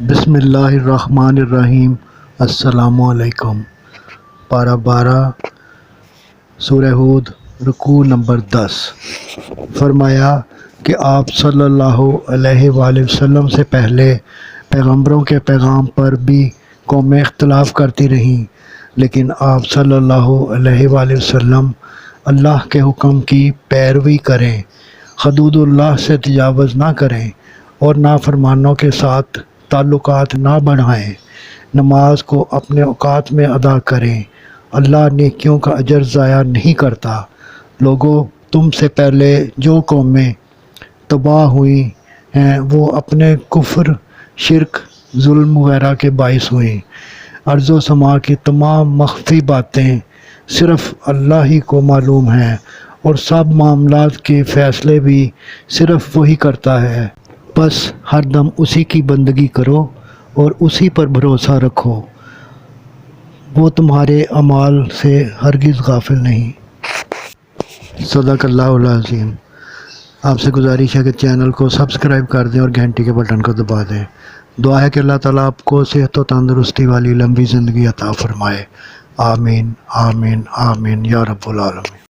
بسم اللہ الرحمن الرحیم۔ السلام علیکم۔ پارہ 12 سورہ ہود، رکوع نمبر 10۔ فرمایا کہ آپ صلی اللہ علیہ وآلہ وسلم سے پہلے پیغمبروں کے پیغام پر بھی قومیں اختلاف کرتی رہیں، لیکن آپ صلی اللہ علیہ وآلہ وسلم اللہ کے حکم کی پیروی کریں، حدود اللہ سے تجاوز نہ کریں اور نافرمانوں کے ساتھ تعلقات نہ بڑھائیں، نماز کو اپنے اوقات میں ادا کریں، اللہ نیکیوں کا اجر ضائع نہیں کرتا۔ لوگو، تم سے پہلے جو قومیں تباہ ہوئی ہیں وہ اپنے کفر، شرک، ظلم وغیرہ کے باعث ہوئیں۔ ارض و سما کی تمام مخفی باتیں صرف اللہ ہی کو معلوم ہیں، اور سب معاملات کے فیصلے بھی صرف وہی کرتا ہے۔ بس ہر دم اسی کی بندگی کرو اور اسی پر بھروسہ رکھو، وہ تمہارے اعمال سے ہرگز غافل نہیں۔ صدق اللہ العظیم۔ آپ سے گزارش ہے کہ چینل کو سبسکرائب کر دیں اور گھنٹی کے بٹن کو دبا دیں۔ دعا ہے کہ اللہ تعالیٰ آپ کو صحت و تندرستی والی لمبی زندگی عطا فرمائے۔ آمین آمین آمین یا رب العالمین۔